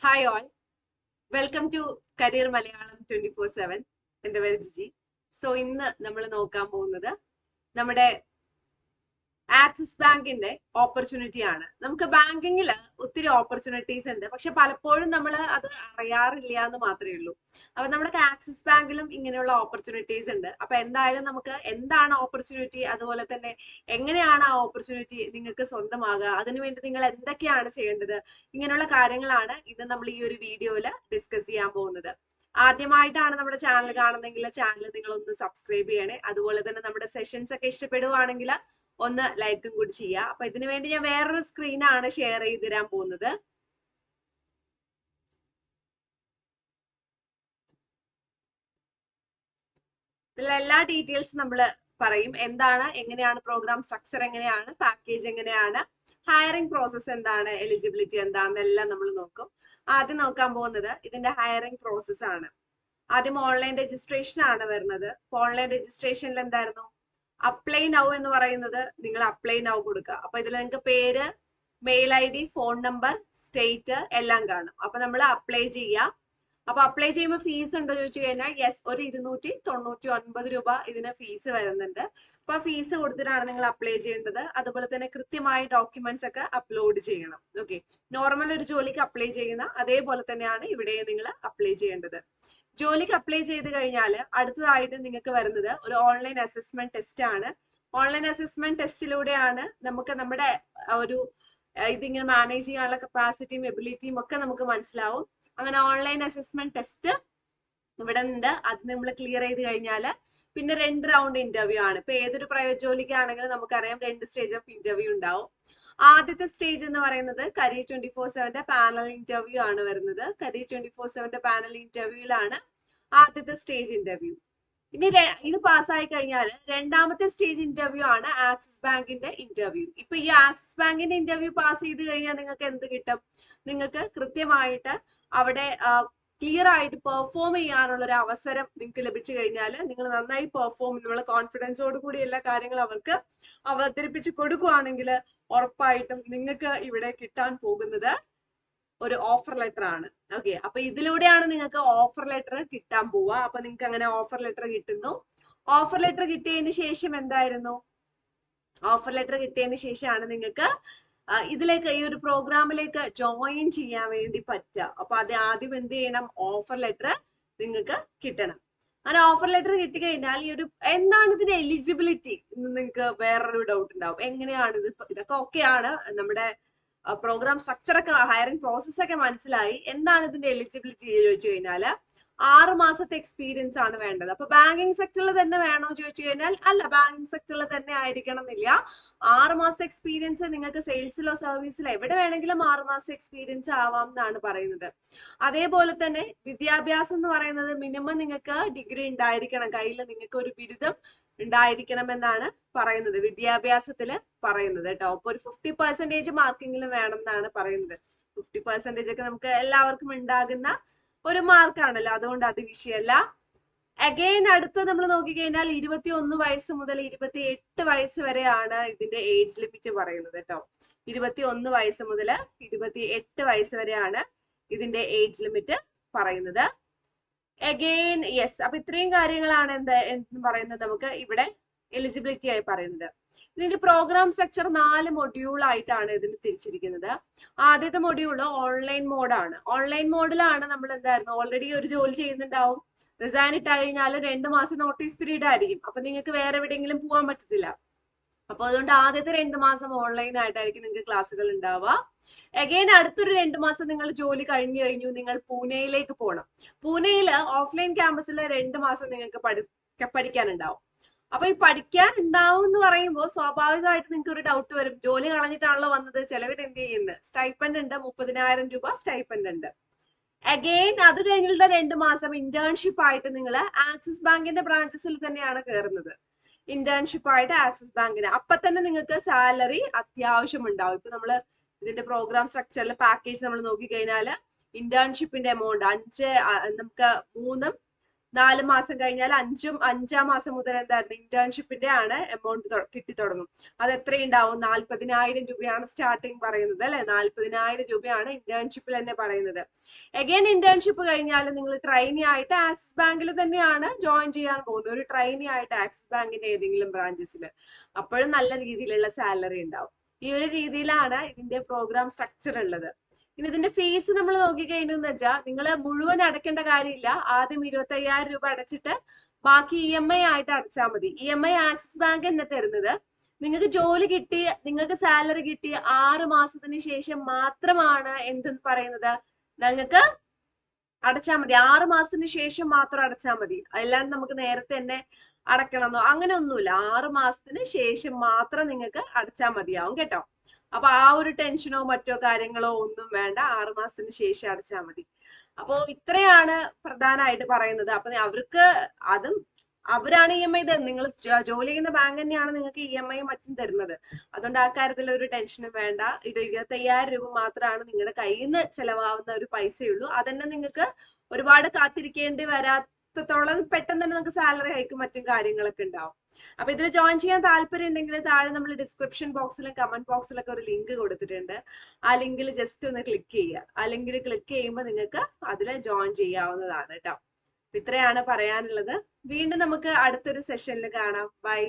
Hi all, welcome to Career Malayalam 24/7. എൻ്റെ പേര് ജിജി. ഇന്ന് നമ്മൾ നോക്കാൻ പോകുന്നത് നമ്മുടെ ആക്സിസ് ബാങ്കിന്റെ ഓപ്പർച്യൂണിറ്റി ആണ്. നമുക്ക് ബാങ്കിങ്ങിൽ ഒത്തിരി ഓപ്പർച്യൂണിറ്റീസ് ഉണ്ട്, പക്ഷെ പലപ്പോഴും നമ്മൾ അത് അറിയാറില്ല എന്ന് മാത്രമേ ഉള്ളൂ. അപ്പൊ നമ്മുടെ ആക്സിസ് ബാങ്കിലും ഇങ്ങനെയുള്ള ഓപ്പർച്യൂണിറ്റീസ് ഉണ്ട്. അപ്പൊ എന്തായാലും നമുക്ക് എന്താണ് ഓപ്പർച്യൂണിറ്റി, അതുപോലെ തന്നെ എങ്ങനെയാണ് ആ ഓപ്പർച്യൂണിറ്റി നിങ്ങൾക്ക് സ്വന്തമാകുക, അതിനുവേണ്ടി നിങ്ങൾ എന്തൊക്കെയാണ് ചെയ്യേണ്ടത്, ഇങ്ങനെയുള്ള കാര്യങ്ങളാണ് ഇന്ന് നമ്മൾ ഈ ഒരു വീഡിയോയിൽ ഡിസ്കസ് ചെയ്യാൻ പോകുന്നത്. ആദ്യമായിട്ടാണ് നമ്മുടെ ചാനൽ കാണുന്നതെങ്കിൽ ചാനൽ നിങ്ങൾ ഒന്ന് സബ്സ്ക്രൈബ് ചെയ്യണേ. അതുപോലെ തന്നെ നമ്മുടെ സെഷൻസ് ഒക്കെ ഇഷ്ടപ്പെടുവാണെങ്കിൽ ഒന്ന് ലൈക്കും കൂടി ചെയ്യുക. അപ്പൊ ഇതിനു വേണ്ടി ഞാൻ വേറൊരു സ്ക്രീനാണ് ഷെയർ ചെയ്ത് തരാൻ പോകുന്നത്. ഇതിൽ എല്ലാ ഡീറ്റെയിൽസ് നമ്മൾ പറയും. എന്താണ്, എങ്ങനെയാണ് പ്രോഗ്രാം സ്ട്രക്ചർ, എങ്ങനെയാണ് പാക്കേജ്, എങ്ങനെയാണ് ഹയറിംഗ് പ്രോസസ്, എന്താണ് എലിജിബിലിറ്റി, എന്താണെന്നെല്ലാം നമ്മൾ നോക്കും. ആദ്യം നോക്കാൻ പോകുന്നത് ഇതിന്റെ ഹയറിംഗ് പ്രോസസ് ആണ്. ആദ്യം ഓൺലൈൻ രജിസ്ട്രേഷൻ ആണ് വരുന്നത്. ഓൺലൈൻ രജിസ്ട്രേഷനിൽ എന്തായിരുന്നു, അപ്ലൈ നൗ എന്ന് പറയുന്നത് നിങ്ങൾ അപ്ലൈ നൗ കൊടുക്കുക. അപ്പൊ ഇതിൽ നിങ്ങൾക്ക് പേര്, mail ID, phone number, state എല്ലാം കാണും. അപ്പൊ നമ്മൾ അപ്ലൈ ചെയ്യാം. അപ്പൊ അപ്ലൈ ചെയ്യുമ്പോൾ ഫീസ് ഉണ്ടോ ചോദിച്ചു കഴിഞ്ഞാൽ യെസ്, ഒരു 299 രൂപ ഇതിന് ഫീസ് വരുന്നുണ്ട്. അപ്പൊ ഫീസ് കൊടുത്തിട്ടാണ് നിങ്ങൾ അപ്ലൈ ചെയ്യേണ്ടത്. അതുപോലെ തന്നെ കൃത്യമായി ഡോക്യുമെന്റ്സ് ഒക്കെ അപ്ലോഡ് ചെയ്യണം. ഓക്കെ, നോർമൽ ഒരു ജോലിക്ക് അപ്ലൈ ചെയ്യുന്ന അതേപോലെ തന്നെയാണ് ഇവിടെ നിങ്ങൾ അപ്ലൈ ചെയ്യേണ്ടത്. ജോലിക്ക് അപ്ലൈ ചെയ്ത് കഴിഞ്ഞാൽ അടുത്തതായിട്ട് നിങ്ങൾക്ക് വരുന്നത് ഒരു ഓൺലൈൻ അസസ്മെന്റ് ടെസ്റ്റ് ആണ്. ഓൺലൈൻ അസസ്മെന്റ് ടെസ്റ്റിലൂടെയാണ് നമുക്ക് നമ്മുടെ ഒരു ഇതിങ്ങനെ മാനേജ് ചെയ്യാനുള്ള കപ്പാസിറ്റിയും എബിലിറ്റിയും ഒക്കെ നമുക്ക് മനസ്സിലാവും. അങ്ങനെ ഓൺലൈൻ അസസ്മെന്റ് ടെസ്റ്റ് ഇവിടെ ഉണ്ട്. അത് നമ്മൾ ക്ലിയർ ചെയ്ത് കഴിഞ്ഞാൽ പിന്നെ 2 റൗണ്ട് ഇന്റർവ്യൂ ആണ്. ഇപ്പൊ ഏതൊരു പ്രൈവറ്റ് ജോലിക്കാണെങ്കിലും നമുക്കറിയാം 2 സ്റ്റേജ് ഓഫ് ഇന്റർവ്യൂ ഉണ്ടാവും. ആദ്യത്തെ സ്റ്റേജ് എന്ന് പറയുന്നത് Career 24/7 പാനൽ ഇന്റർവ്യൂ ആണ് വരുന്നത്. Career 24/7 പാനൽ ഇന്റർവ്യൂയിലാണ് ആദ്യത്തെ സ്റ്റേജ് ഇന്റർവ്യൂ. ഇനി ഇത് പാസ്സായി കഴിഞ്ഞാൽ രണ്ടാമത്തെ സ്റ്റേജ് ഇന്റർവ്യൂ ആണ് ആക്സിസ് ബാങ്കിന്റെ ഇന്റർവ്യൂ. ഇപ്പൊ ഈ ആക്സിസ് ബാങ്കിന്റെ ഇന്റർവ്യൂ പാസ് ചെയ്ത് കഴിഞ്ഞാൽ നിങ്ങൾക്ക് എന്ത് കിട്ടും? നിങ്ങൾക്ക് കൃത്യമായിട്ട് അവിടെ ക്ലിയർ ആയിട്ട് പെർഫോം ചെയ്യാനുള്ള ഒരു അവസരം നിങ്ങൾക്ക് ലഭിച്ചു കഴിഞ്ഞാൽ നിങ്ങൾ നന്നായി പെർഫോം, നമ്മൾ കോൺഫിഡൻസോട് കൂടി എല്ലാ കാര്യങ്ങളും അവർക്ക് അവതരിപ്പിച്ച് കൊടുക്കുകയാണെങ്കിൽ ഉറപ്പായിട്ടും നിങ്ങൾക്ക് ഇവിടെ കിട്ടാൻ പോകുന്നത് ഒരു ഓഫർ ലെറ്റർ ആണ്. ഓക്കെ, അപ്പൊ ഇതിലൂടെയാണ് നിങ്ങൾക്ക് ഓഫർ ലെറ്റർ കിട്ടാൻ പോവുക. അപ്പൊ നിങ്ങൾക്ക് അങ്ങനെ ഓഫർ ലെറ്റർ കിട്ടുന്നു. ഓഫർ ലെറ്റർ കിട്ടിയതിന് ശേഷം എന്തായിരുന്നു, ഓഫർ ലെറ്റർ കിട്ടിയതിന് ശേഷമാണ് നിങ്ങൾക്ക് ഇതിലേക്ക്, ഈ ഒരു പ്രോഗ്രാമിലേക്ക് ജോയിൻ ചെയ്യാൻ വേണ്ടി പറ്റുക. അപ്പൊ അത് ആദ്യം എന്ത് ചെയ്യണം, ഓഫർ ലെറ്റർ നിങ്ങൾക്ക് കിട്ടണം. അങ്ങനെ ഓഫർ ലെറ്റർ കിട്ടിക്കഴിഞ്ഞാൽ ഈ ഒരു എന്താണ് ഇതിന്റെ എലിജിബിലിറ്റി എന്ന് നിങ്ങൾക്ക് വേറൊരു ഡൗട്ട് ഉണ്ടാവും. എങ്ങനെയാണ് ഇത്, ഇതൊക്കെ ഓക്കെയാണ്, നമ്മുടെ പ്രോഗ്രാം സ്ട്രക്ചർ ഒക്കെ ഹയറിംഗ് പ്രോസസ് ഒക്കെ മനസ്സിലായി. എന്താണ് ഇതിന്റെ എലിജിബിലിറ്റി ചോദിച്ചു കഴിഞ്ഞാൽ 6 മാസത്തെ എക്സ്പീരിയൻസ് ആണ് വേണ്ടത്. അപ്പൊ ബാങ്കിങ് സെക്ടറിൽ തന്നെ വേണോ ചോദിച്ചു കഴിഞ്ഞാൽ അല്ല, ബാങ്കിങ് സെക്ടറിൽ തന്നെ ആയിരിക്കണം എന്നില്ല. 6 മാസത്തെ എക്സ്പീരിയൻസ് നിങ്ങൾക്ക് സെയിൽസിലോ സർവീസിലോ എവിടെ വേണമെങ്കിലും 6 മാസത്തെ എക്സ്പീരിയൻസ് ആവാം എന്നാണ് പറയുന്നത്. അതേപോലെ തന്നെ വിദ്യാഭ്യാസം എന്ന് പറയുന്നത് മിനിമം നിങ്ങൾക്ക് ഡിഗ്രി ഉണ്ടായിരിക്കണം, കയ്യിൽ നിങ്ങൾക്ക് ഒരു ബിരുദം ഉണ്ടായിരിക്കണം എന്നാണ് പറയുന്നത്, വിദ്യാഭ്യാസത്തില് പറയുന്നത് കേട്ടോ. അപ്പൊ ഒരു 50% മാർക്കെങ്കിലും വേണം എന്നാണ് പറയുന്നത്. 50% ഒക്കെ നമുക്ക് എല്ലാവർക്കും ഉണ്ടാകുന്ന ഒരു മാർക്കാണല്ലോ, അതുകൊണ്ട് അത് വിഷയമല്ല. അഗെയിൻ അടുത്ത് നമ്മൾ നോക്കിക്കഴിഞ്ഞാൽ 21 വയസ്സ് മുതൽ 28 വയസ്സ് വരെയാണ് ഇതിന്റെ ഏജ് ലിമിറ്റ് പറയുന്നത് കേട്ടോ. 21 വയസ്സ് മുതൽ 28 വയസ്സ് വരെയാണ് ഇതിന്റെ ഏജ് ലിമിറ്റ് പറയുന്നത്. അഗെയിൻ യെസ്, അപ്പൊ ഇത്രയും കാര്യങ്ങളാണ് എന്ന് പറയുന്നത് നമുക്ക് ഇവിടെ എലിജിബിലിറ്റി ആയി പറയുന്നത്. ഇതിന്റെ പ്രോഗ്രാം സ്ട്രക്ചർ 4 മൊഡ്യൂൾ ആയിട്ടാണ് ഇതിന് തിരിച്ചിരിക്കുന്നത്. ആദ്യത്തെ മൊഡ്യൂൾ ഓൺലൈൻ മോഡാണ്. ഓൺലൈൻ മോഡിലാണ് നമ്മൾ എന്തായിരുന്നു, ഓൾറെഡി ഒരു ജോലി ചെയ്യുന്നുണ്ടാവും, റിസൈൻ ഇട്ട് കഴിഞ്ഞാൽ 2 മാസം നോട്ടീസ് പീരീഡ് ആയിരിക്കും. അപ്പൊ നിങ്ങൾക്ക് വേറെ എവിടെയെങ്കിലും പോകാൻ പറ്റത്തില്ല. അപ്പൊ അതുകൊണ്ട് ആദ്യത്തെ 2 മാസം ഓൺലൈൻ ആയിട്ടായിരിക്കും നിങ്ങൾക്ക് ക്ലാസ്സുകൾ ഉണ്ടാവുക. അഗെയിൻ അടുത്തൊരു 2 മാസം നിങ്ങൾ ജോലി കഴിഞ്ഞു നിങ്ങൾ പൂനെയിലേക്ക് പോകണം. പൂനെയിൽ ഓഫ്ലൈൻ ക്യാമ്പസിൽ 2 മാസം നിങ്ങൾക്ക് പഠിക്കാനുണ്ടാവും. അപ്പൊ ഈ പഠിക്കാൻ ഉണ്ടാവും എന്ന് പറയുമ്പോൾ സ്വാഭാവികമായിട്ട് നിങ്ങൾക്ക് ഒരു ഡൗട്ട് വരും, ജോലി കളഞ്ഞിട്ടാണല്ലോ വന്നത്, ചിലവർ എന്ത് ചെയ്യുന്നത്, സ്റ്റൈപ്പൻഡ് ഉണ്ട്, 30,000 രൂപ സ്റ്റൈപ്പൻഡ് ഉണ്ട്. അഗെയിൻ അത് കഴിഞ്ഞിട്ടുള്ള 2 മാസം ഇന്റേൺഷിപ്പ് ആയിട്ട് നിങ്ങൾ ആക്സിസ് ബാങ്കിന്റെ ബ്രാഞ്ചസിൽ തന്നെയാണ് കയറുന്നത്. ഇന്റേൺഷിപ്പ് ആയിട്ട് ആക്സിസ് ബാങ്കിന് അപ്പൊ തന്നെ നിങ്ങൾക്ക് സാലറി അത്യാവശ്യം ഉണ്ടാവും. ഇപ്പൊ നമ്മള് ഇതിന്റെ പ്രോഗ്രാം സ്ട്രക്ചറിൽ പാക്കേജ് നമ്മൾ നോക്കിക്കഴിഞ്ഞാല് ഇന്റേൺഷിപ്പിന്റെ എമൗണ്ട് 5, നമുക്ക് 3 4 മാസം കഴിഞ്ഞാൽ അഞ്ചാം മാസം മുതൽ എന്തായിരുന്നു ഇന്റേൺഷിപ്പിന്റെ ആണ് എമൗണ്ട് കിട്ടി തുടങ്ങും. അത് എത്രയുണ്ടാവും? 40,000 രൂപയാണ് സ്റ്റാർട്ടിങ് പറയുന്നത് അല്ലെ. 40,000 രൂപയാണ് ഇന്റേൺഷിപ്പിൽ തന്നെ പറയുന്നത്. അഗൈൻ ഇന്റേൺഷിപ്പ് കഴിഞ്ഞാൽ നിങ്ങൾ ട്രെയിനി ആയിട്ട് ആക്സിസ് ബാങ്കിൽ തന്നെയാണ് ജോയിൻ ചെയ്യാൻ പോകുന്നത്, ഒരു ട്രെയിനി ആയിട്ട് ആക്സിസ് ബാങ്കിന്റെ ഏതെങ്കിലും ബ്രാഞ്ചസിൽ. അപ്പോഴും നല്ല രീതിയിലുള്ള സാലറി ഉണ്ടാവും. ഈ ഒരു രീതിയിലാണ് ഇതിന്റെ പ്രോഗ്രാം സ്ട്രക്ചർ ഉള്ളത്. ഇനി ഇതിന്റെ ഫീസ് നമ്മൾ നോക്കിക്കഴിഞ്ഞു എന്ന് വെച്ചാൽ നിങ്ങൾ മുഴുവൻ അടയ്ക്കേണ്ട കാര്യമില്ല. ആദ്യം 25,000 രൂപ അടച്ചിട്ട് ബാക്കി EMI ആയിട്ട് അടച്ചാൽ മതി. EMI ആക്സിസ് ബാങ്ക് തന്നെ തരുന്നത്. നിങ്ങൾക്ക് ജോലി കിട്ടി, നിങ്ങൾക്ക് സാലറി കിട്ടി 6 മാസത്തിന് ശേഷം മാത്രമാണ് എന്തെന്ന് പറയുന്നത് നിങ്ങൾക്ക് അടച്ചാൽ മതി. 6 മാസത്തിന് ശേഷം മാത്രം അടച്ചാൽ മതി. അല്ലാണ്ട് നമുക്ക് നേരത്തെ തന്നെ അടക്കണമെന്നോ അങ്ങനെ ഒന്നുമില്ല. 6 മാസത്തിന് ശേഷം മാത്രം നിങ്ങൾക്ക് അടച്ചാൽ മതിയാവും കേട്ടോ. അപ്പൊ ആ ഒരു ടെൻഷനോ മറ്റോ കാര്യങ്ങളോ ഒന്നും വേണ്ട. 6 മാസത്തിന് ശേഷം അടച്ചാൽ മതി. അപ്പോ ഇത്രയാണ് പ്രധാനമായിട്ട് പറയുന്നത്. അപ്പൊ അവർക്ക് അതും അവരാണ് EMI തരുന്നത്. നിങ്ങൾ ജോലി ചെയ്യുന്ന ബാങ്ക് തന്നെയാണ് നിങ്ങൾക്ക് EMI മറ്റും തരുന്നത്. അതുകൊണ്ട് ആ കാര്യത്തിൽ ഒരു ടെൻഷനും വേണ്ട. ഇത് 25,000 രൂപ മാത്രമാണ് നിങ്ങളുടെ കയ്യിൽ നിന്ന് ചെലവാകുന്ന ഒരു പൈസയുള്ളൂ. അതന്നെ നിങ്ങൾക്ക് ഒരുപാട് കാത്തിരിക്കേണ്ടി വരാത്തത്തോളം പെട്ടെന്ന് തന്നെ നിങ്ങൾക്ക് സാലറി ഹൈക്കും മറ്റും കാര്യങ്ങളൊക്കെ ഉണ്ടാവും. അപ്പൊ ഇതിൽ ജോയിൻ ചെയ്യാൻ താല്പര്യം ഉണ്ടെങ്കിൽ താഴെ നമ്മൾ ഡിസ്ക്രിപ്ഷൻ ബോക്സിലും കമന്റ് ബോക്സിലൊക്കെ ഒരു ലിങ്ക് കൊടുത്തിട്ടുണ്ട്. ആ ലിങ്കിൽ ജസ്റ്റ് ഒന്ന് ക്ലിക്ക് ചെയ്യുക. ആ ലിങ്കിൽ ക്ലിക്ക് ചെയ്യുമ്പോൾ നിങ്ങൾക്ക് അതിൽ ജോയിൻ ചെയ്യാവുന്നതാണ് കേട്ടോ. ഇത്രയാണ് പറയാനുള്ളത്. വീണ്ടും നമുക്ക് അടുത്തൊരു സെഷനിൽ കാണാം. ബൈ.